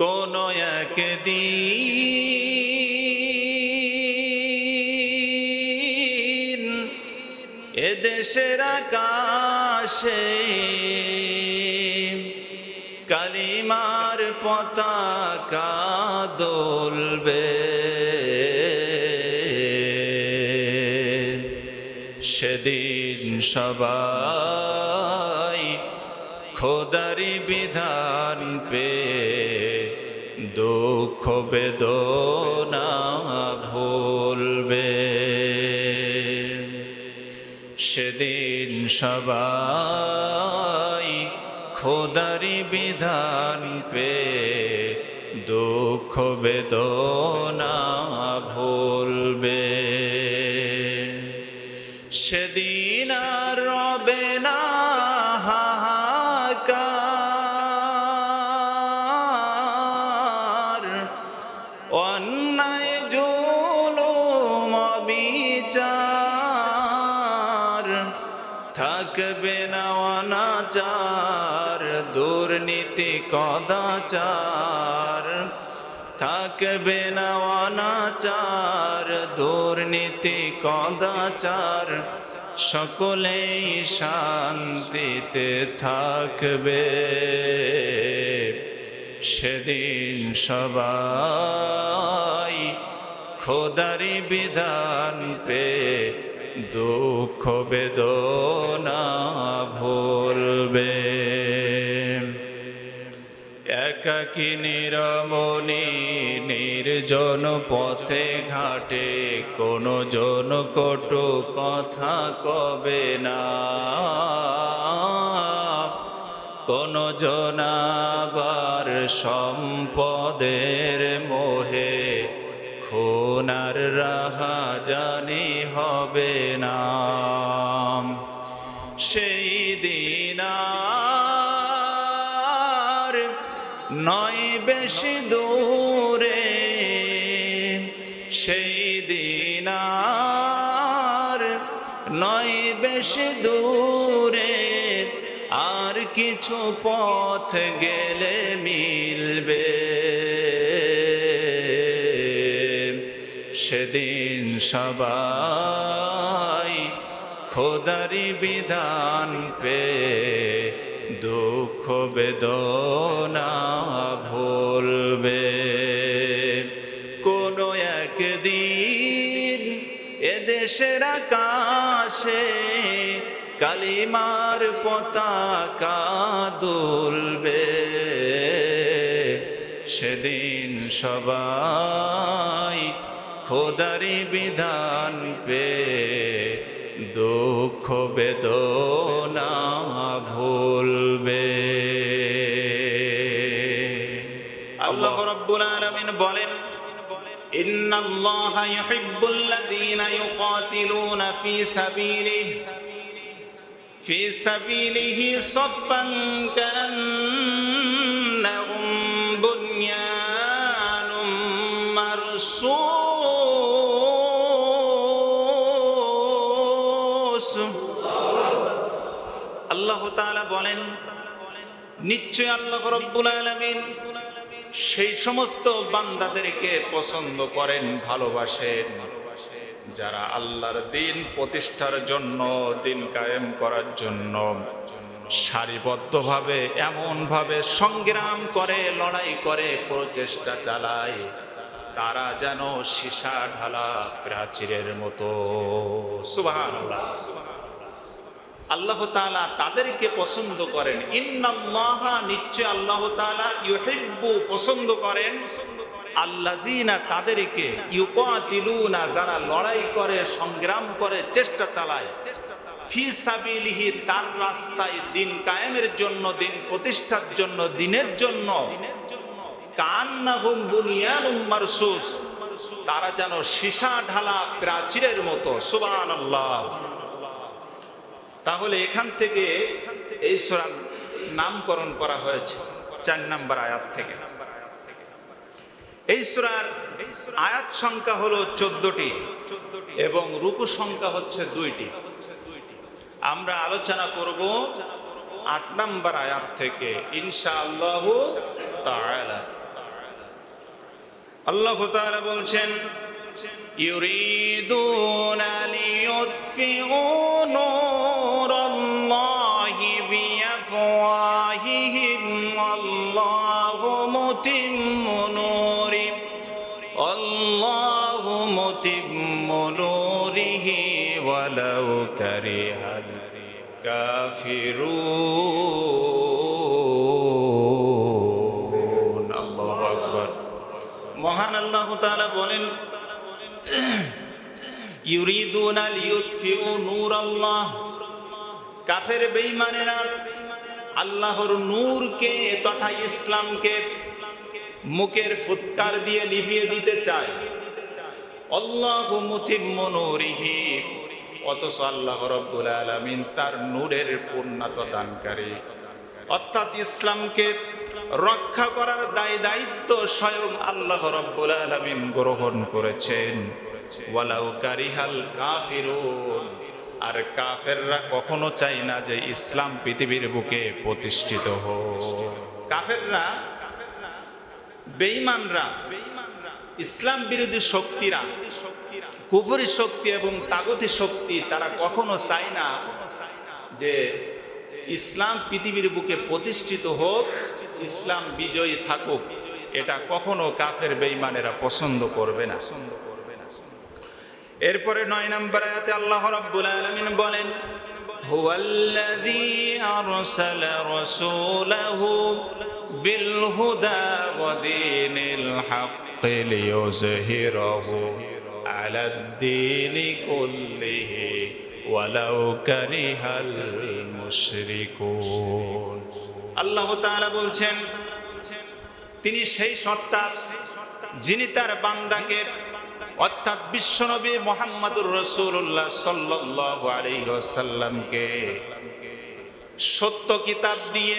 কোনো একদিন এদেশের আকাশে কালিমার পতাকা দোলবে, সেদিন সবাই খোদারি বিধান পে দুঃখ বেদনা ভুলবে। সেদিন সবাই খোদারি বিধান পে দুঃখ বেদনা ভুলবে। সেদিন আর রবে না হাহাকার, অন্যায় জুলুম অবিচার, থাকবে না অনাচার দুর্নীতি কদাচার, থাকবে না অনাচার দুর্নীতি কদাচার, সকলেই শান্তিতে থাকবে। সেদিন সবাই খোদারি বিধান পে দুঃখ বেদনা ভুলবে। একাকী নিরমণি নির্জন পথে ঘাটে কোনো জন কটু কথা কবে না, কোনো জন আবার সম্পদের মোহে খুনার রাহাজানি হবে না। সেই দিন আর নয় বেশি দূরে, সেই দিন আর নয় বেশি দূরে, আর কিছু পথ গেলে মিলবে। সেদিন সবাই খোদারি বিধান পে দুঃখ বেদনা ভুলবে। কোনো একদিন এদেশের আকাশে কালিমার পতাকা দুলবে, সেদিন সবাই খোদারি বিধান পে দুঃখ বেদনা ভুলবে। আল্লাহ রাব্বুল আলামিন বলেন, ইন্নাল্লাহা ইউহিব্বুল্লাযীনা ইউকাতিলুনা ফি সাবিলিহি সাফফান কান্নাহুম বুনয়ানুম মারসুস। আল্লাহ তাআলা বলেন, নিশ্চয় আল্লাহ রাব্বুল আলামিন সেই সমস্ত বান্দাদেরকে পছন্দ করেন, ভালোবাসেন, যারা আল্লাহর দিন প্রতিষ্ঠার জন্য, দিন কায়েম করার জন্য সারিবদ্ধভাবে এমনভাবে সংগ্রাম করে, লড়াই করে, প্রচেষ্টা চালায়, তারা যেন সীসা ঢালা প্রাচীরের মতো। সুবহানাল্লাহ। আল্লাহ তাআলা তাদেরকে পছন্দ করেন। ইন্নাল্লাহা, নিশ্চয় আল্লাহ তাআলা, ইউহিব্বু, পছন্দ করেন, আল্লাযীনা, তাদেরকে, ইউকাতিলুনা, যারা লড়াই করে, সংগ্রাম করে, চেষ্টা চালায়, ফি সাবিলিহি, তার রাস্তায়, দিন কায়েমের জন্য, দিন প্রতিষ্ঠার জন্য, দিনের জন্য, কান্নাহুম বুনিয়ানুম মারসুস, তারা যেন সীসা ঢালা প্রাচীরের মতো। সুবহানাল্লাহ। তাহলে এখান থেকে এই সূরার নামকরণ করা হয়েছে 4 নম্বর আয়াত থেকে। এই সূরার আয়াত সংখ্যা হলো 14টি এবং রুকু সংখ্যা হচ্ছে 2টি। আমরা আলোচনা করব 8 নম্বর আয়াত থেকে ইনশাআল্লাহু তাআলা। আল্লাহ তাআলা বলছেন ইউরিদুনা লিইউতফিউ নূরাল্লাহি বিআফওয়াহিহিম আল্লাহু মুতিম্মু নূরিহি আল্লাহু মুতিম্মু নূরিহি ওয়ালাউ কারিহাল কাফিরুন। আল্লাহু আকবার। মহান আল্লাহ তাআলা বলেন ইউরিদুনা লিইউতফিউ নূরাল্লাহ, কাফের বেঈমানেরা আল্লাহর নূরকে তথা ইসলামকে মুখের ফুৎকার দিয়ে নিভিয়ে দিতে চায়। আল্লাহু মুতিম্মু নূরিহি, অথচ আল্লাহ রাব্বুল আলামিন তার নূরের পূর্ণতা দানকারী, অর্থাৎ ইসলামকে রক্ষা করার দায়িত্ব স্বয়ং আল্লাহ রাব্বুল আলামিন গ্রহণ করেছেন। ওয়ালাউ কারিহাল কাফিরুন, আর কাফেররা কখনো চায় না যে ইসলাম পৃথিবীর বুকে প্রতিষ্ঠিত হোক। কাফেররা, বেঈমানরা, ইসলাম বিরোধী শক্তিরা, কুফরি শক্তি এবং তাগুতি শক্তি, তারা কখনো চায় না যে ইসলাম পৃথিবীর বুকে প্রতিষ্ঠিত হোক, ইসলাম বিজয়ী থাকুক। এটা কখনো কাফের বেঈমানেরা পছন্দ করবে না। এরপরে 9 নম্বর আয়াতে আল্লাহ রাব্বুল আলামিন বলেন হুয়াল্লাযী আরসালা রাসূলাহু বিল হুদা ওয়া দীনিল হাক্কি লিইয়ুযহিরাহু আলাদ-দীনি কুল্লিহি ওয়ালাউ কারিহাল মুশরিকুন। আল্লাহ তাআলা বলছেন তিনি সেই সত্তা যিনি তার বান্দাকে অর্থাৎ বিশ্বনবী মুহাম্মদুর রাসূলুল্লাহ সাল্লাল্লাহু আলাইহি ওয়াসাল্লামকে সত্য কিতাব দিয়ে,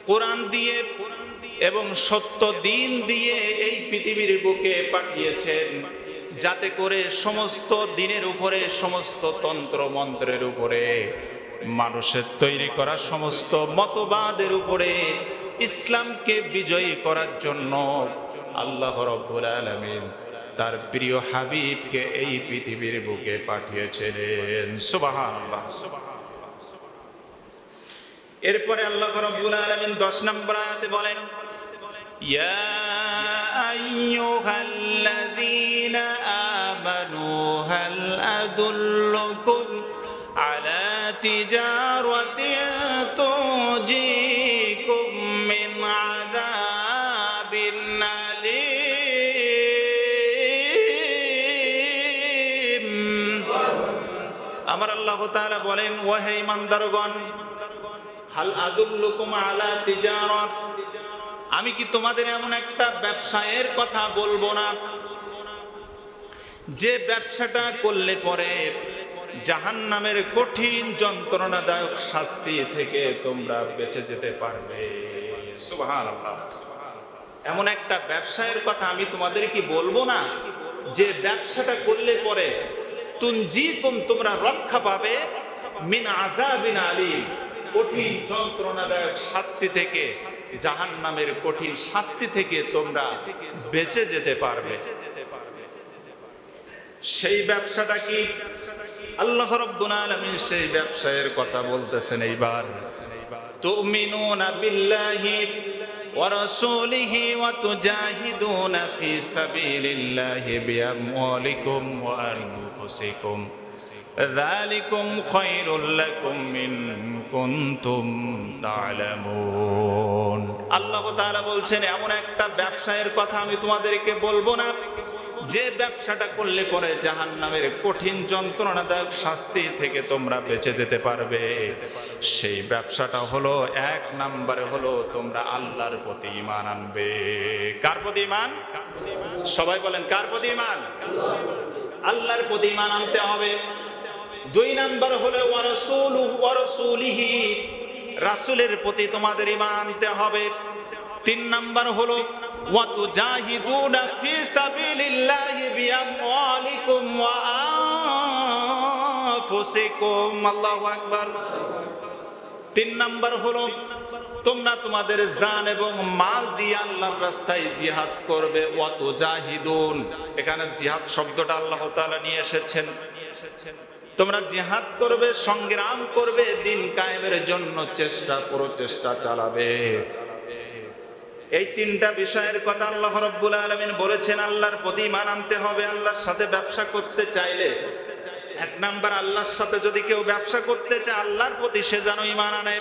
কোরআন দিয়ে এবং সত্য দ্বীন দিয়ে এই পৃথিবীর বুকে পাঠিয়েছেন, যাতে করে সমস্ত দ্বীনের উপরে, সমস্ত তন্ত্র মন্ত্রের উপরে, মানুষের তৈরি করা সমস্ত মতবাদের উপরে ইসলামকে বিজয়ী করার জন্য আল্লাহ রাব্বুল আলামিন তার প্রিয় হাবিবকে এই পৃথিবীর বুকে পাঠিয়েছিলেন। সুবহানাল্লাহ। এরপরে আল্লাহ রাব্বুল আলামিন 10 নম্বর আয়াতে বলেন ইয়া আইয়ুহাল্লাযীনা আমানু হাল আদুল্লুকুম আলা তিজারাতিন তুজিকুম মিন আযাবিন আলীম। আমার আল্লাহ তাআলা বলেন ওহে ঈমানদারগণ, হাল আদুল্লুকুম আলা তিজারাত, আমি কি তোমাদের এমন একটা ব্যবসায়ের কথা বলবো না যে ব্যবসাটা করলে পরে জাহান্নামের কঠিন যন্ত্রণাদায়ক শাস্তি থেকে তোমরা বেঁচে যেতে পারবে। সুবহানাল্লাহ। এমন একটা ব্যবসায়ের কথা আমি তোমাদের কি বলবো না যে ব্যবসাটা করলে পরে তুনজিকুম, তোমরা রক্ষা পাবে, মিন আযাবিন আলীম, কঠিন যন্ত্রণাদায়ক শাস্তি থেকে, জাহান্নামের কঠিন শাস্তি থেকে তোমরা বেঁচে যেতে পারবে। সেই ব্যবসাটা কি? আল্লাহ রাব্বুল আলামিন সেই ব্যবসায়ের কথা বলতেছেন এইবার। তুমিনুনা বিল্লাহি ওয়া রাসূলিহি ওয়া তুজাহিদুনা ফি সাবিলিল্লাহি বিআমওয়ালিকুম ওয়া আনফুসিকুম যালিকুম খায়রুল লাকুম ইন কুনতুম তা'লামুন। আল্লাহ তাআলা বলছেন এমন একটা ব্যবসায়ের কথা আমি তোমাদেরকে বলবো না যে ব্যবসাটা করলে পরে জাহান্নামের কঠিন যন্ত্রণাদায়ক শাস্তি থেকে তোমরা বেঁচে যেতে পারবে। সেই ব্যবসাটা হলো, 1 নম্বরে হলো তোমরা আল্লাহর প্রতি ঈমান আনবে। কার প্রতি ঈমান? সবাই বলেন কার প্রতি ঈমান? আল্লাহর প্রতি ঈমান আনতে হবে। 2 নম্বর হলো ওয়া রাসূলুহু ওয়া রাসূলিহি, রাসূলের প্রতি তোমাদের ঈমান আনতে হবে। 3 নম্বর হলো ওয়া তুজাহিদুনা ফি সাবিলিল্লাহি বিআমওয়ালিকুম ওয়া আনফুসিকুম। আল্লাহু আকবার। 3 নম্বর হলো তোমরা তোমাদের জান এবং মাল দিয়ে আল্লাহর রাস্তায় জিহাদ করবে। ওয়াতুজাহিদুন, এখানে জিহাদ শব্দটা আল্লাহ তাআলা নিয়ে এসেছেন। তোমরা জিহাদ করবে, সংগ্রাম করবে, দিন কায়েমের জন্য প্রচেষ্টা চালাবে। এই তিনটা বিষয়ের কথা আল্লাহ রাব্বুল আলামিন বলেছেন। আল্লাহর প্রতি ঈমান আনতে হবে। আল্লাহর সাথে ব্যবসা করতে চাইলে এক নাম্বার, আল্লাহর সাথে যদি কেউ ব্যবসা করতে চায় আল্লাহর প্রতি সে যেন ঈমান আনে।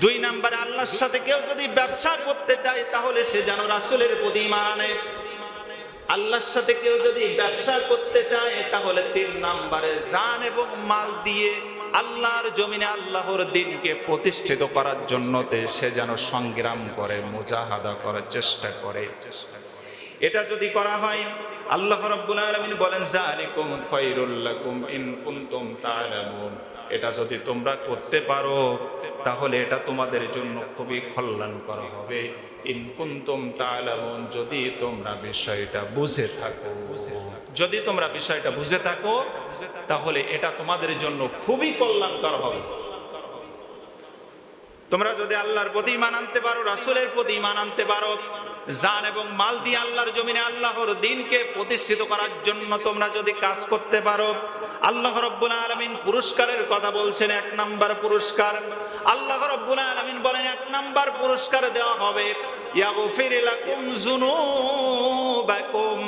দুই নাম্বারে, আল্লাহর সাথে কেউ যদি ব্যবসা করতে চায় তাহলে সে যেন রাসূলের প্রতি ঈমান আনে। আল্লাহর সাথে কেউ যদি ব্যবসা করতে চায় তাহলে তিন নাম্বারে, জান এবং মাল দিয়ে আল্লাহর জমিনে আল্লাহর দ্বীনকে প্রতিষ্ঠিত করার জন্য সে যেন সংগ্রাম করে, মুজাহাদা করার চেষ্টা করে। এটা যদি করা হয়, আল্লাহ রাব্বুল আলামিন বলেন যালিকুম খায়রুল লাকুম ইন কুনতুম তা'লামুন, এটা যদি তোমরা করতে পারো তাহলে এটা তোমাদের জন্য খুবই কল্যাণকর হবে। ইন কুনতুম তা'লামুন, যদি তোমরা বিষয়টা বুঝে থাকো, যদি তোমরা বিষয়টা বুঝে থাকো তাহলে এটা তোমাদের জন্য খুবই কল্যাণকর হবে। তোমরা যদি আল্লাহর প্রতি ঈমান আনতে পারো, রাসূলের প্রতি ঈমান আনতে পারো, জান এবং মাল দিয়ে আল্লাহর জমিনে আল্লাহর দ্বীনকে প্রতিষ্ঠিত করার জন্য তোমরা যদি কাজ করতে পারো, আল্লাহ রাব্বুল আলামিন পুরস্কারের কথা বলছেন। এক নাম্বার পুরস্কার, আল্লাহ রাব্বুল আলামিন বলেন এক নাম্বার পুরস্কার দেওয়া হবে ইয়াগফির লাকুম যুনুবাকুম।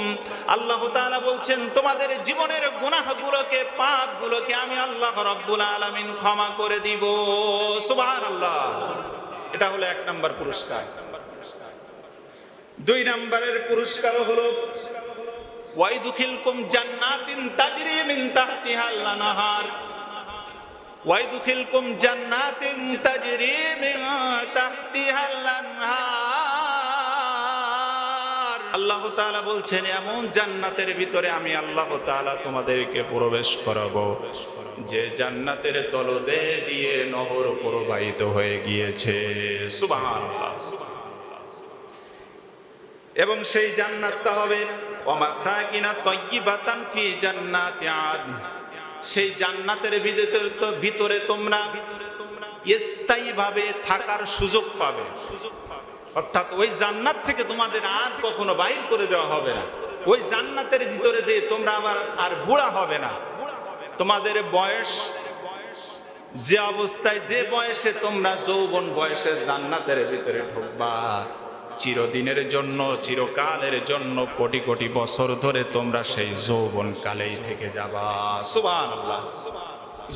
আল্লাহ তাআলা বলছেন তোমাদের জীবনের গুনাহগুলোকে, পাপগুলোকে আমি আল্লাহ রাব্বুল আলামিন ক্ষমা করে দিব। সুবহানাল্লাহ। এটা হলো এক নাম্বার পুরস্কার। দুই নাম্বারের পুরস্কার হলো ওয়াইদুখিলকুম জান্নাতিন তাজরি মিন তাহতিহাল আনহার, ওয়াইদুখিলকুম জান্নাতিন তাজরি মিন তাহতিহাল আনহার। আল্লাহ তাআলা বলছেন এমন জান্নাতের ভিতরে আমি আল্লাহ তাআলা তোমাদেরকে প্রবেশ করাবো যে জান্নাতের তলদেশ দিয়ে নহর প্রবাহিত হয়ে গিয়েছে। সুবহানাল্লাহ। এবং সেই জান্নাতটা হবে ওয়ামাসাকিনা তাইয়্যিবাতান ফি জান্নাতি আদন, সেই জান্নাতের ভিতরে তোমরা স্থায়ীভাবে থাকার সুযোগ পাবে। অর্থাৎ ওই জান্নাত থেকে তোমাদের আর কখনো বাইর করে দেওয়া হবে না। ওই জান্নাতের ভিতরে যে তোমরা আবার আর বুড়া হবে না। তোমাদের বয়স যে অবস্থায়, যে বয়সে তোমরা যৌবন বয়সে জান্নাতের ভিতরে ঢুকবা, চিরদিনের জন্য, চিরকালের জন্য, কোটি কোটি বছর ধরে তোমরা সেই যৌবন কালেই থেকে যাবা। সুবহানাল্লাহ।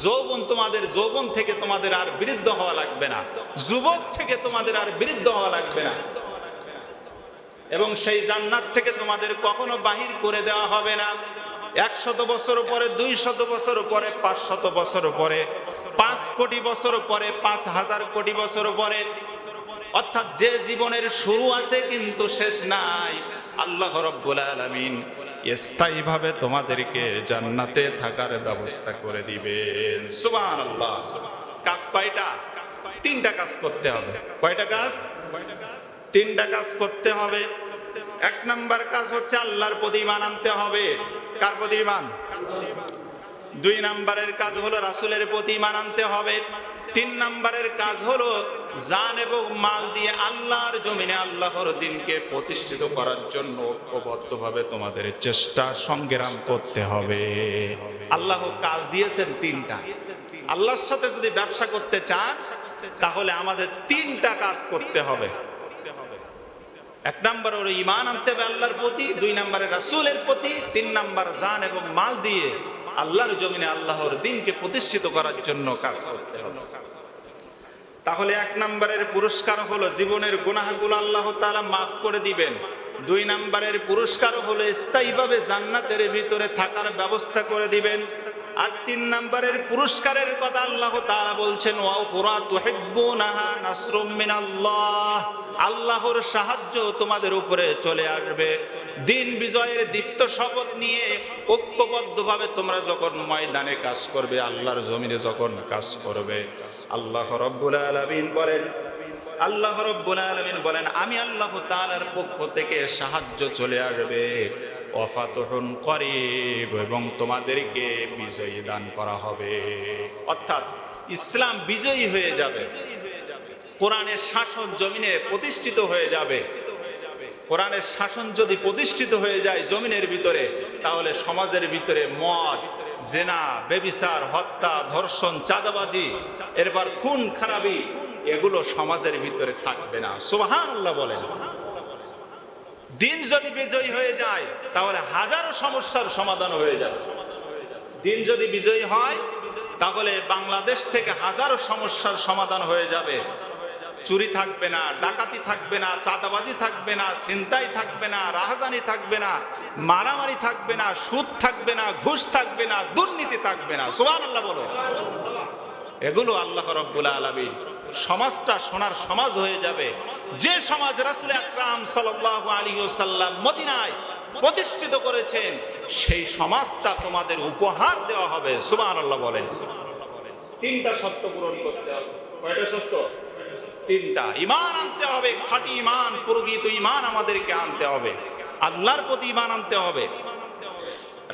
যৌবন তোমাদের, যৌবন থেকে তোমাদের আর বৃদ্ধ হওয়া লাগবে না, যুবক থেকে তোমাদের আর বৃদ্ধ হওয়া লাগবে না। এবং সেই জান্নাত থেকে তোমাদের কখনো বাহির করে দেওয়া হবে না। 100 বছর পরে, 200 বছর পরে, 500 বছর পরে, 5 কোটি বছর পরে, 5000 কোটি বছর পরে, অর্থাৎ যে জীবনের শুরু আছে কিন্তু শেষ নাই, আল্লাহ রাব্বুল আলামিন স্থায়ীভাবে তোমাদেরকে জান্নাতে থাকার ব্যবস্থা করে দিবেন। সুবহানাল্লাহ। কাজ কয়টা? 3টা কাজ করতে হবে। কয়টা কাজ? 3টা কাজ করতে হবে। এক নাম্বার কাজ হচ্ছে আল্লাহর প্রতি ঈমান আনতে হবে। কার প্রতি ঈমান? 2 নাম্বারের কাজ হলো রাসূলের প্রতি ঈমান আনতে হবে। 3 নাম্বারের কাজ হলো জান এবং মাল দিয়ে আল্লাহর জমিনে আল্লাহর দ্বীনকে প্রতিষ্ঠিত করার জন্য ঐক্যবদ্ধভাবে তোমাদের চেষ্টা, সংগ্রাম করতে হবে। আল্লাহ কাজ দিয়েছেন 3টা। আল্লাহর সাথে যদি ব্যবসা করতে চান তাহলে আমাদের 3টা কাজ করতে হবে। এক নাম্বার হলো ঈমান আনতে হবে আল্লাহর প্রতি, 2 নাম্বারে রাসূলের প্রতি, 3 নাম্বার জান এবং মাল দিয়ে আল্লাহর জমিনে আল্লাহর দ্বীনকে প্রতিষ্ঠিত করার জন্য কাজ করতে হবে। তাহলে 1 নাম্বারের পুরস্কার হলো জীবনের গুনাহগুলো আল্লাহ তাআলা মাফ করে দিবেন। 2 নাম্বারের পুরস্কার হলো স্থায়ীভাবে জান্নাতের ভিতরে থাকার ব্যবস্থা করে দিবেন। আর 3 নাম্বারের পুরস্কারের কথা আল্লাহ তাআলা বলছেন ওয়া উখরা তুহিব্বুনাহা নাসরুম মিনাল্লাহ, আল্লাহর সাহায্য তোমাদের উপরে চলে আসবে। দিন বিজয়ের দীপ্ত শপথ নিয়ে ঐক্যবদ্ধভাবে তোমরা যখন ময়দানে কাজ করবে, আল্লাহর জমিনে যখন কাজ করবে, আল্লাহ রাব্বুল আলামিন বলেন, আল্লাহ রাব্বুল আলামিন বলেন আমি আল্লাহ তাআলার পক্ষ থেকে সাহায্য চলে আসবে। ওয়া ফাতহুন করিব, এবং তোমাদেরকে বিজয়ী দান করা হবে। অর্থাৎ ইসলাম বিজয়ী হয়ে যাবে। কোরআনের শাসন জমিনে প্রতিষ্ঠিত হয়ে যাবে। কোরআনের শাসন যদি প্রতিষ্ঠিত হয়ে যায় জমিনের ভিতরে, তাহলে সমাজের ভিতরে মদ, জেনা, ব্যভিচার, হত্যা, ধর্ষণ, চাঁদাবাজি, এরপর খুন খারাপি, এগুলো সমাজের ভিতরে থাকবে না। সুবহানাল্লাহ বলেন। দিন যদি বিজয়ী হয়ে যায় তাহলে হাজারো সমস্যার সমাধান হয়ে যাবে। দিন যদি বিজয়ী হয় তাহলে বাংলাদেশ থেকে হাজারো সমস্যার সমাধান হয়ে যাবে। চুরি থাকবে না, ডাকাতি থাকবে না, চাঁদাবাজি থাকবে না, ছিনতাই থাকবে না, রাহাজানি থাকবে না, মারামারি থাকবে না, সুদ থাকবে না, ঘুষ থাকবে না, দুর্নীতি থাকবে না। সুবহানাল্লাহ বলো। এগুলো আল্লাহ রাব্বুল আলামিন সমাজটা সোনার সমাজ হয়ে যাবে। যে সমাজ রাসূল আকরাম সাল্লাল্লাহু আলাইহি ওয়াসাল্লাম মদিনায় প্রতিষ্ঠিত করেছেন, সেই সমাজটা তোমাদের উপহার দেওয়া হবে। সুবহানাল্লাহ বলেন। তিনটা শর্ত পূরণ করতে হবে। কয়টা শর্ত? তিনটা। ঈমান আনতে হবে, খাঁটি ঈমান, প্রকৃত ঈমান আমাদেরকে আনতে হবে। আল্লাহর প্রতি ঈমান আনতে হবে,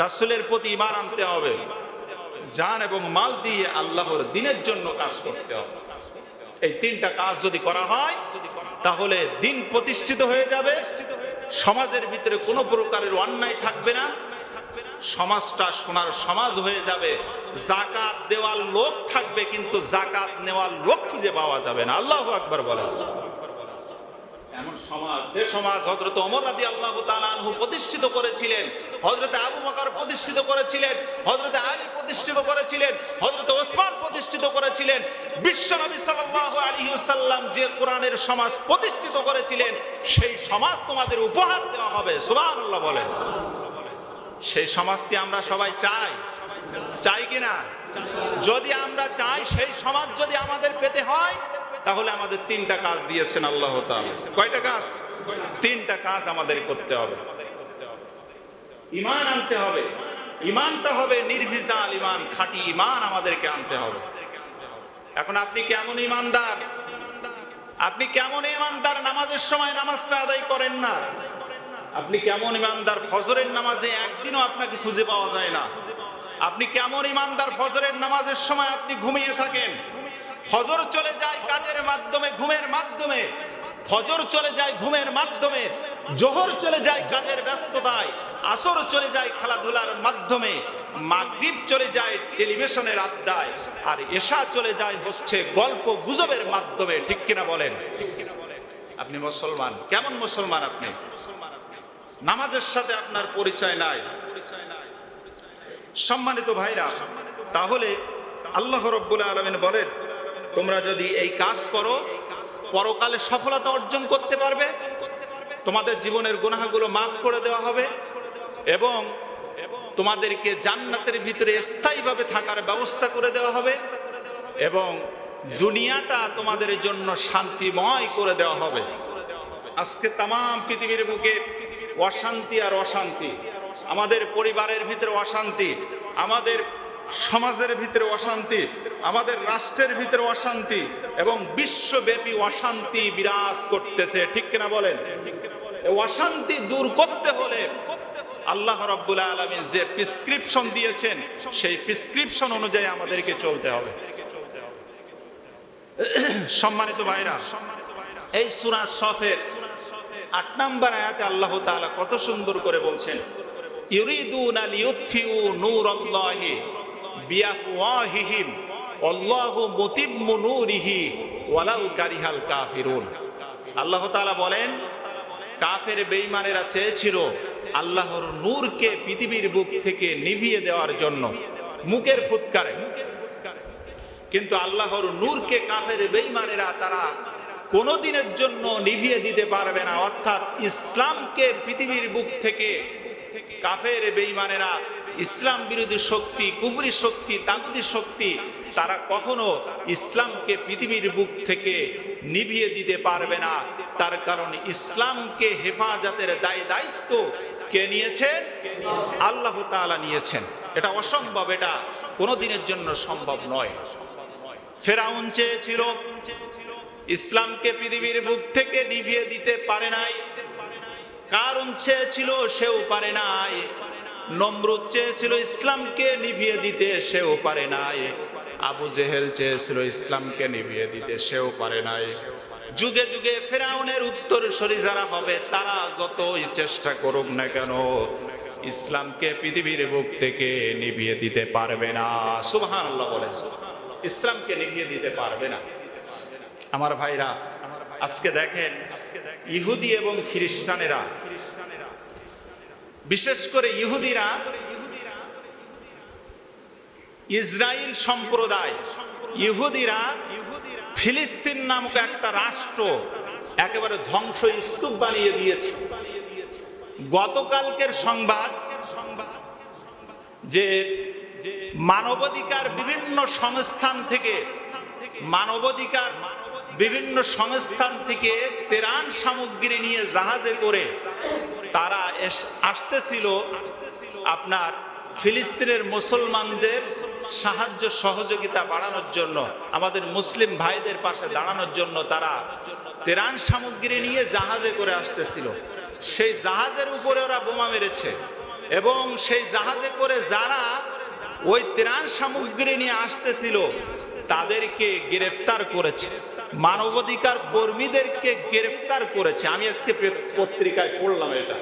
রাসূলের প্রতি ঈমান আনতে হবে, জান এবং মাল দিয়ে আল্লাহর দ্বীনের জন্য কাজ করতে হবে। এই তিনটা কাজ যদি করা হয় তাহলে দিন প্রতিষ্ঠিত হয়ে যাবে, সমাজের ভিতরে কোনো প্রকারের অন্যায় থাকবে না, সমাজটা সোনার সমাজ হয়ে যাবে। যাকাত দেওয়ার লোক থাকবে কিন্তু যাকাত নেওয়ার লোক খুঁজে পাওয়া যাবে না। আল্লাহু আকবার বলেন। এমন সমাজ, যে সমাজ হযরত ওমর রাদিয়াল্লাহু তাআলা আনহু প্রতিষ্ঠিত করেছিলেন, হযরত আবু বকর প্রতিষ্ঠিত করেছিলেন, হযরত আলী প্রতিষ্ঠিত করেছিলেন, হযরত ওসমান প্রতিষ্ঠিত করেছিলেন, বিশ্বনবী সাল্লাল্লাহু আলাইহি ওয়াসাল্লাম যে কোরআনের সমাজ প্রতিষ্ঠিত করেছিলেন, সেই সমাজ তোমাদের উপহার দেওয়া হবে। সুবহানাল্লাহ বলেন। সেই সমাজকে আমরা সবাই চাই, চাই কিনা? যদি আমরা চাই সেই সমাজ যদি আমাদের পেতে হয় তাহলে আমাদের তিনটা কাজ দিয়েছেন আল্লাহ তাআলা। কয়টা কাজ? তিনটা কাজ আমাদের করতে হবে। ঈমান আনতে হবে, ঈমানটা হবে নির্ভেজাল ঈমান, খাঁটি ঈমান আমাদেরকে আনতে হবে। এখন আপনি কেমন ঈমানদার? আপনি কেমন ঈমানদার নামাজের সময় নামাজটা আদায় করেন না? আপনি কেমন ঈমানদার ফজরের নামাজে একদিনও আপনাকে খুঁজে পাওয়া যায় না? আপনি কেমন ঈমানদার ফজরের নামাজের সময় আপনি ঘুমিয়ে থাকেন? ফজর চলে যায় কাজের মাধ্যমে, ঘুমের মাধ্যমে, ফজর চলে যায় ঘুমের মাধ্যমে, জোহর চলে যায় কাজের ব্যস্ততায়, আসর চলে যায় খেলাধুলার মাধ্যমে, মাগরিব চলে যায় টেলিভিশনের আড্ডায়, আর এশা চলে যায় হচ্ছে গল্প গুজবের মাধ্যমে। ঠিক কিনা বলেন? আপনি মুসলমান, কেমন মুসলমান আপনি? নামাজের সাথে আপনার পরিচয় নাই। সম্মানিত ভাইরা, তাহলে আল্লাহ রাব্বুল আলামিন বলেন, তোমরা যদি এই কাজ করো পরকালে সফলতা অর্জন করতে পারবে, তোমাদের জীবনের গুনাহগুলো মাফ করে দেওয়া হবে এবং তোমাদেরকে জান্নাতের ভিতরে স্থায়ীভাবে থাকার ব্যবস্থা করে দেওয়া হবে এবং দুনিয়াটা তোমাদের জন্য শান্তিময় করে দেওয়া হবে। আজকে তাম পৃথিবীর বুকে অশান্তি আর অশান্তি, আমাদের পরিবারের ভিতরে অশান্তি, আমাদের সমাজের ভিতরে অশান্তি, আমাদের রাষ্ট্রের ভিতরে অশান্তি এবং বিশ্বব্যাপী অশান্তি বিরাজ করতেছে। ঠিক কিনা বলেন? এই অশান্তি দূর করতে হলে আল্লাহ রাব্বুল আলামিন যে প্রেসক্রিপশন দিয়েছেন সেই প্রেসক্রিপশন অনুযায়ী আমাদেরকে চলতে হবে। সম্মানিত ভাইরা, এই সূরা সফের ৮ নম্বর আয়াতে আল্লাহ তাআলা কত সুন্দর করে বলছেন, ইউরিদুনা লিইউতফিউ নূরাল্লাহি বিআফওয়াহিহিম আল্লাহু মুতিম্মু নূরিহি ওয়ালাউ কারিহাল কাফিরুন। আল্লাহ তাআলা বলেন, কাফের বেঈমানেরা চেয়েছিল আল্লাহর নূরকে পৃথিবীর বুক থেকে নিভিয়ে দেওয়ার জন্য মুখের ফুৎকারে, কিন্তু আল্লাহর নূরকে কাফের বেঈমানেরা তারা কোনদিনের জন্য নিভিয়ে দিতে পারবে না। অর্থাৎ ইসলামকে পৃথিবীর বুক থেকে কাফের বেঈমানেরা, ইসলাম বিরোধী শক্তি, কুফরি শক্তি, তাগুতি শক্তি, তারা কখনো ইসলামকে পৃথিবীর বুক থেকে নিভিয়ে দিতে পারবে না। তার কারণ ইসলামকে হেফাজতের দায়িত্ব কে নিয়েছেন? আল্লাহ তাআলা নিয়েছেন। এটা অসম্ভব, এটা কোনোদিনের জন্য সম্ভব নয়। ফেরাউন চেয়েছিল ইসলামকে পৃথিবীর বুক থেকে নিভিয়ে দিতে পারে নাই, কারণ চেয়েছিল সেও পারে নাই, নমরুদ চেয়েছিল ইসলামকে নিভিয়ে দিতে, সেও পারে নাই। আবু জেহেল চেয়েছিল ইসলামকে নিভিয়ে দিতে, সেও পারে নাই। যুগে যুগে ফেরাউনের উত্তরসূরি যারা হবে তারা যতই চেষ্টা করুক না কেন, ইসলামকে পৃথিবীর বুক থেকে নিভিয়ে দিতে পারবে না। সুবহানাল্লাহ বলে, ইসলামকে নিভিয়ে দিতে পারবে না। আমার ভাইরা, আজকে দেখেন ইহুদি এবং খ্রিস্টানেরা, বিশেষ করে ইহুদিরা, ইসরায়েল সম্প্রদায়, ইহুদিরা ফিলিস্তিন নামক একটা রাষ্ট্র একেবারে ধ্বংস স্তূপ বানিয়ে দিয়েছে। গতকালকের সংবাদ যে মানবাধিকার বিভিন্ন সংস্থান থেকে ত্রাণ সামগ্রী নিয়ে জাহাজে করে তারা আসতেছিল আপনার ফিলিস্তিনের মুসলমানদের সাহায্য সহযোগিতা বাড়ানোর জন্য, আমাদের মুসলিম ভাইদের পাশে দাঁড়ানোর জন্য তারা ত্রাণ সামগ্রী নিয়ে জাহাজে করে আসতেছিল। সেই জাহাজের উপরে ওরা বোমা মেরেছে এবং সেই জাহাজে করে যারা ওই ত্রাণ সামগ্রী নিয়ে আসতেছিল তাদেরকে গ্রেফতার করেছে, মানবাধিকার কর্মীদেরকে গ্রেফতার করেছে। আমি আজকে পত্রিকায় পড়লাম এটা,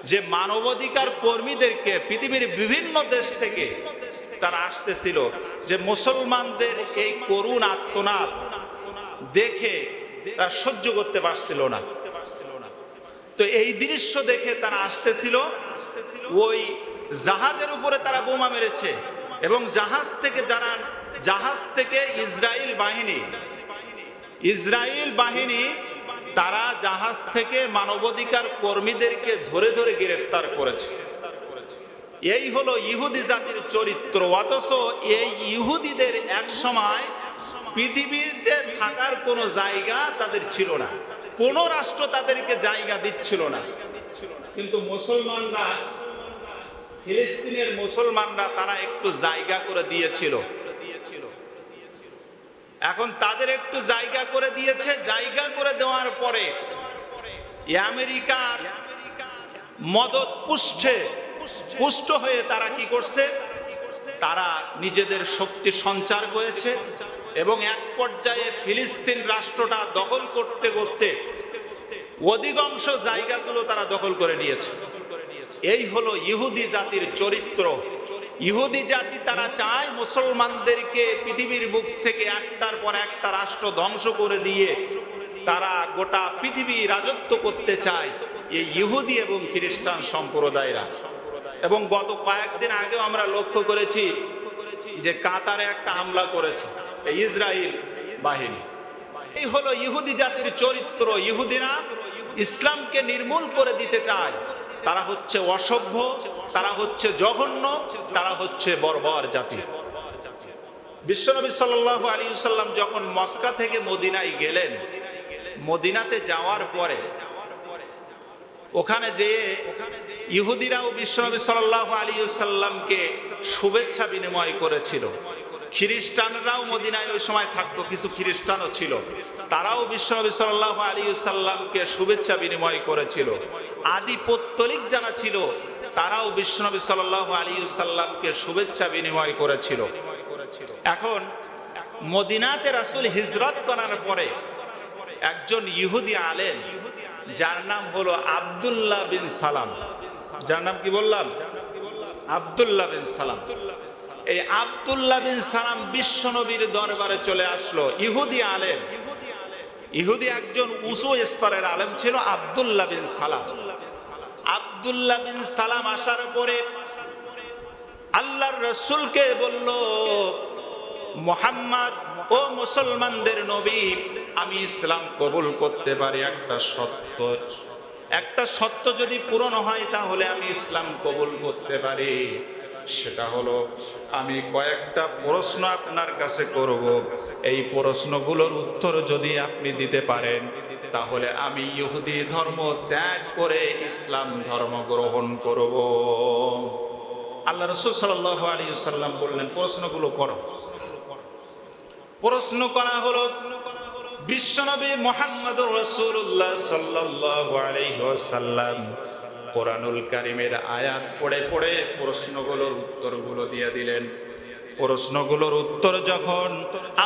যে মানবাধিকার কর্মীদেরকে পৃথিবীর বিভিন্ন দেশ থেকে তারা আসতেছিল, যে মুসলমানদের এই করুণ আর্তনাদ দেখে তারা সহ্য করতে পারছিল না। তো এই দৃশ্য দেখে তারা আসতেছিল, ওই জাহাজের উপরে তারা বোমা মেরেছে এবং জাহাজ থেকে ইসরায়েল বাহিনী তারা জাহাজ থেকে মানবাধিকার কর্মীদেরকে ধরে ধরে গ্রেফতার করেছে। এই হলো ইহুদি জাতির চরিত্র। অথচ এই ইহুদিদের এক সময় পৃথিবীতে থাকার কোনো জায়গা তাদের ছিল না, কোন রাষ্ট্র তাদেরকে জায়গা দিচ্ছিল না। কিন্তু মুসলমানরা, ফিলিস্তিনের মুসলমানরা তারা একটু জায়গা করে দিয়েছিল। এখন তাদের একটু জায়গা করে দিয়েছে, জায়গা করে দেওয়ার পরে আমেরিকার মদত পুষ্ট হয়ে তারা কি করছে, তারা নিজেদের শক্তি সঞ্চার করেছে এবং এক পর্যায়ে ফিলিস্তিন রাষ্ট্রটা দখল করতে করতে অধিকাংশ জায়গাগুলো তারা দখল করে নিয়েছে। এই হলো ইহুদি জাতির চরিত্র। ইহুদি জাতি তারা চায় মুসলমানদেরকে পৃথিবীর বুক থেকে একটার পর একটা রাষ্ট্র ধ্বংস করে দিয়ে তারা গোটা পৃথিবী রাজত্ব করতে চায়, এই ইহুদি এবং খ্রিস্টান সম্প্রদায়রা। এবং গত কয়েকদিন আগেও আমরা লক্ষ্য করেছি যে কাতারে একটা হামলা করেছে ইসরায়েল বাহিনী। এই হলো ইহুদি জাতির চরিত্র। ইহুদিরা ইসলামকে নির্মূল করে দিতে চায়। তারা হচ্ছে অসভ্য, তারা হচ্ছে জঘন্য, তারা হচ্ছে বর্বর জাতি। বিশ্বনবী সাল্লাল্লাহু আলাইহি ওয়াসাল্লাম যখন মক্কা থেকে মদিনায় গেলেন, মদিনাতে যাওয়ার পরে ওখানে যেয়ে ইহুদিরাও বিশ্বনবী সাল্লাল্লাহু আলাইহি ওয়াসাল্লামকে শুভেচ্ছা বিনিময় করেছিল। খ্রিস্টানরাও মদিনায় ওই সময় থাকতো, কিছু খ্রিস্টানও ছিল, তারাও বিশ্বনবী সাল্লাল্লাহু আলাইহি ওয়াসাল্লামকে শুভেচ্ছা বিনিময় করেছিল। আদি পৌত্তলিক যারা ছিল তারাও বিশ্বনবী সাল্লাল্লাহু আলাইহি ওয়াসাল্লামকে শুভেচ্ছা বিনিময় করেছিল। এখন মদিনাতে রাসূল হিজরত করার পরে একজন ইহুদি আলেম, যার নাম হলো আব্দুল্লাহ বিন সালাম, যার নাম কি বললাম, আব্দুল্লাহ বিন সালাম। এই আব্দুল্লাহ বিন সালাম বিশ্বনবীর দরবারে চলে আসলো। ইহুদি আলেম, ইহুদি একজন উঁচু স্তরের আলেম ছিল আব্দুল্লাহ বিন সালাম। আব্দুল্লাহ বিন সালাম আসার পরে আল্লাহর রাসূলকে বলল, মুহাম্মদ ও মুসলমানদের নবী, আমি ইসলাম কবুল করতে পারি, একটা সত্য যদি পূরণ হয় তাহলে আমি ইসলাম কবুল করতে পারি। সেটা হলো আমি কয়েকটা প্রশ্ন আপনার কাছে করব, এই প্রশ্নগুলোর উত্তর যদি আপনি দিতে পারেন তাহলে আমি ইহুদি ধর্ম ত্যাগ করে ইসলাম ধর্ম গ্রহণ করব। আল্লাহ রাসূল সাল্লাল্লাহু আলাইহি ওয়াসাল্লাম বললেন, প্রশ্নগুলো করো। প্রশ্ন করা হলো। বিশ্বনবী মুহাম্মদুর রাসূলুল্লাহ সাল্লাল্লাহু আলাইহি ওয়াসাল্লাম কোরআনুল কারীমের আয়াত পড়ে পড়ে প্রশ্নগুলোর উত্তরগুলো দিয়ে দিলেন। প্রশ্নগুলোর উত্তর যখন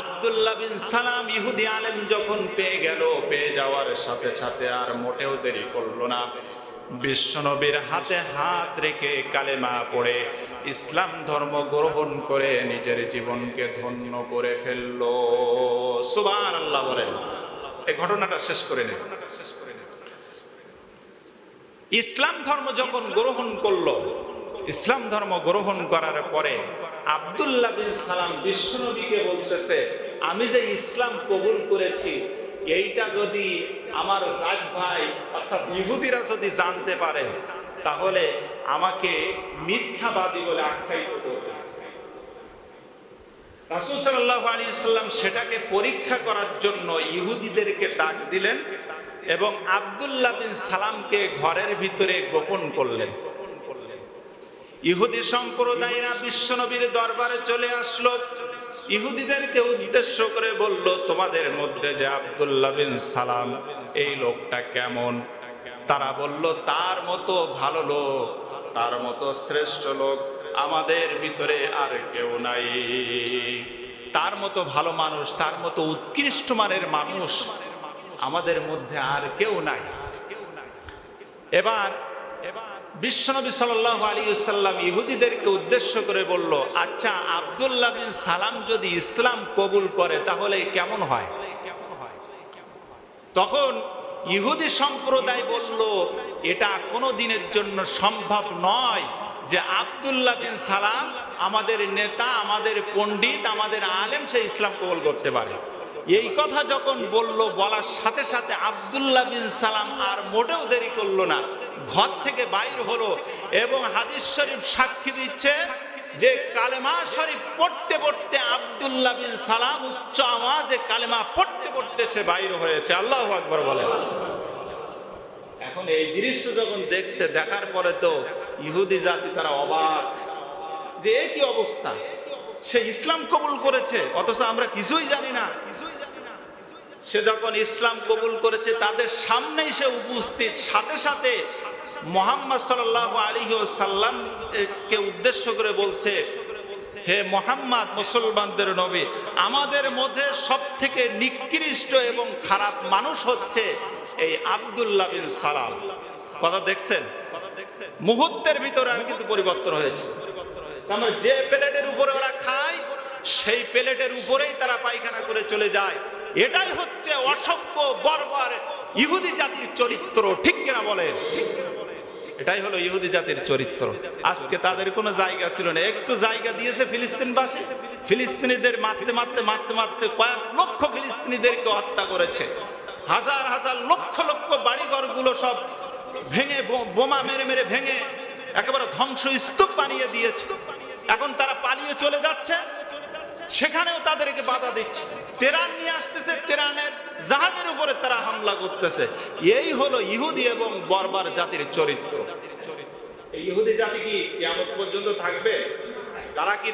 আব্দুল্লাহ বিন সালাম ইহুদি আলেম যখন পেয়ে গেল, পেয়ে যাওয়ার সাথে সাথে আর মোটেও দেরি করলো না, বিশ্বনবীর হাতে হাত রেখে কালেমা পড়ে ইসলাম ধর্ম গ্রহণ করে নিজের জীবনকে ধন্য করে ফেললো। সুবহানাল্লাহ বলেন। এই ঘটনাটা শেষ করে নেব। ইসলাম ধর্ম যখন গ্রহণ করলো, ইসলাম ধর্ম গ্রহণ করার পরে আব্দুল্লাহ বিন সালাম বিশ্বনবীকে বলতেছে, আমি যে ইসলাম কবুল করেছি এইটা যদি আমার জাত ভাই অর্থাৎ ইহুদিরা যদি জানতে পারে তাহলে আমাকে মিথ্যাবাদী বলে আখ্যায়িত করবে। রাসূল সাল্লাল্লাহু আলাইহি ওয়াসাল্লাম সেটাকে পরীক্ষা করার জন্য ইহুদিদেরকে ডাক দিলেন এবং আব্দুল্লাহ বিন সালামকে ঘরের ভিতরে গোপন করলেন। ইহুদি সম্প্রদায়রা বিশ্বনবীর দরবারে চলে আসলো, ইহুদিদেরকে উদ্দেশ্য করে বলল, তোমাদের মধ্যে যে আব্দুল্লাহ বিন সালাম এই লোকটা কেমন? তারা বলল, তার মতো ভালো লোক, তার মতো শ্রেষ্ঠ লোক আমাদের ভিতরে আর কেউ নাই। তার মতো ভালো মানুষ, তার মতো উৎকৃষ্ট মানের মানুষ আমাদের মধ্যে আর কেউ নাই। এবার বিশ্বনবী সাল্লাল্লাহু আলাইহি ওয়াসাল্লাম ইহুদিদেরকে উদ্দেশ্য করে বলল, আচ্ছা আব্দুল্লাহ বিন সালাম যদি ইসলাম কবুল করে তাহলে কেমন হয়? তখন ইহুদি সম্প্রদায় বলল, এটা কোনো দিনের জন্য সম্ভব নয় যে আব্দুল্লাহ বিন সালাম আমাদের নেতা, আমাদের পণ্ডিত, আমাদের আলেম, সে ইসলাম কবুল করতে পারে। এই কথা যখন বলল, বলার সাথে সাথে আব্দুল্লাহ বিন সালাম আর মোটেও দেরি করলো না, ঘর থেকে বাইর হলো এবং হাদিস শরীফ সাক্ষী দিচ্ছে যে কালেমা শরীফ পড়তে পড়তে আব্দুল্লাহ বিন সালাম উচ্চ আওয়াজে কালেমা পড়তে পড়তে সে বাইর হয়েছে। আল্লাহু আকবার বলেন। এখন এই দৃশ্য যখন দেখছে, দেখার পরে তো ইহুদি জাতি তারা অবাক যে এ কি অবস্থা, সে ইসলাম কবুল করেছে অথচ আমরা কিছুই জানি না। সে যখন ইসলাম কবুল করেছে তাদের সামনেই সে উপস্থিত, সাথে সাথে মুহাম্মদ সাল্লাল্লাহু আলাইহি ওয়াসাল্লাম কে উদ্দেশ্য করে বলছে, হে মুহাম্মদ মুসলমানদের নবী, আমাদের মধ্যে সবথেকে নিকৃষ্ট এবং খারাপ মানুষ হচ্ছে এই আব্দুল্লাহ বিন সালাম। কথা দেখছেন? মুহূর্তের ভিতরে আর কিন্তু পরিবর্তন হয়েছে। আমরা যে প্লেটের উপরে ওরা খায় সেই প্লেটের উপরেই তারা পায়খানা করে চলে যায়। এটাই হচ্ছে অসভ্য বর্বর ইহুদি জাতির চরিত্র, ঠিক কিনা বলেন? এটাই হলো ইহুদি জাতির চরিত্র। আজকে তাদের কোনো জায়গা ছিল না, একটু জায়গা দিয়েছে ফিলিস্তিনবাসী, ফিলিস্তিনিদের মারতে মারতে মারতে মারতে কয়েক লক্ষ ফিলিস্তিনিদেরকে হত্যা করেছে। হাজার হাজার লক্ষ লক্ষ বাড়িঘরগুলো সব ভেঙে, বোমা মেরে মেরে ভেঙে একেবারে ধ্বংস স্তূপ বানিয়ে দিয়েছে। এখন তারা পালিয়ে চলে যাচ্ছে, সেখানেও তাদেরকে বাধা দিচ্ছে। তেরান নিয়ে আসতেছে, তেরানের জাহাজের উপরে তারা হামলা করতেছে। এই হলো ইহুদি এবং বর্বর জাতির চরিত্র। এই ইহুদি জাতি কি কিয়ামত পর্যন্ত থাকবে? তারা কি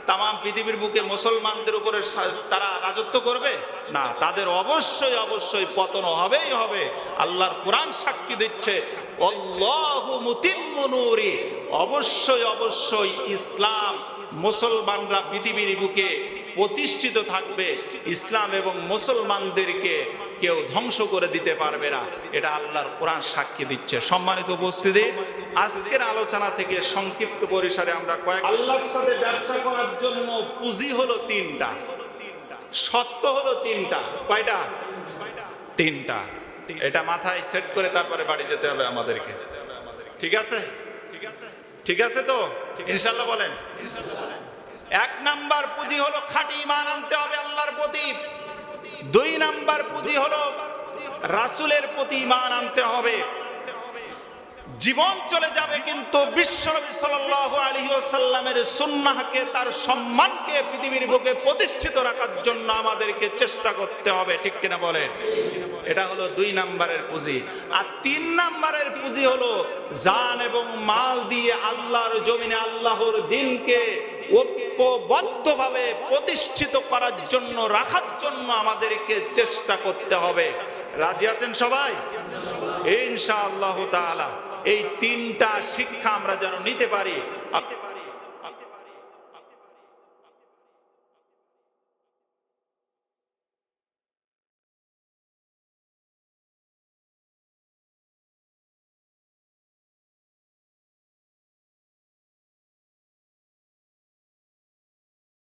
তাম পৃথিবীর বুকে মুসলমানদের উপরে তারা রাজত্ব করবে? না, তাদের অবশ্যই অবশ্যই পতন হবেই হবে। আল্লাহর কোরআন সাক্ষী দিচ্ছে, আল্লাহু মুতিম্মু নূরি, অবশ্যই অবশ্যই ইসলাম মুসলমানরা পৃথিবীর বুকে প্রতিষ্ঠিত থাকবে। ইসলাম এবং মুসলমানদেরকে কেউ ধ্বংস করে দিতে পারবে না, এটা আল্লাহর কোরআন সাক্ষী দিচ্ছে। সম্মানিত উপস্থিতি, আজকের আলোচনা থেকে সংক্ষিপ্ত পরিসরে আমরা আল্লাহর সাথে ব্যবসা করার জন্য পুঁজি হলো তিনটা, শর্ত হলো তিনটা। কয়টা? তিনটা। এটা মাথায় সেট করে তারপরে বাড়ি যেতে হবে আমাদেরকে। ঠিক আছে? ঠিক আছে তো ইনশাআল্লাহ বলেন। এক নাম্বার পুঁজি হলো খাঁটি ঈমান আনতে হবে আল্লাহর প্রতি। দুই নাম্বার পুঁজি হলো রাসূলের প্রতি ঈমান আনতে হবে। জীবন চলে যাবে কিন্তু বিশ্বনবী সাল্লাল্লাহু আলাইহি ওয়াসাল্লামের সুন্নাহকে, তার সম্মানকে পৃথিবীর বুকে প্রতিষ্ঠিত রাখার জন্য আমাদেরকে চেষ্টা করতে হবে, ঠিক কিনা বলেন? এটা হলো দুই নাম্বারের পুঁজি। আর তিন নাম্বারের পুঁজি হলো জান এবং মাল দিয়ে আল্লাহর জমিনে আল্লাহর দ্বীনকে ঐক্যবদ্ধভাবে প্রতিষ্ঠিত করার জন্য, রাখার জন্য আমাদেরকে চেষ্টা করতে হবে। রাজি আছেন সবাই? ইনশাআল্লাহ তাআলা এই তিনটা শিক্ষা আমরা যেন নিতে পারি।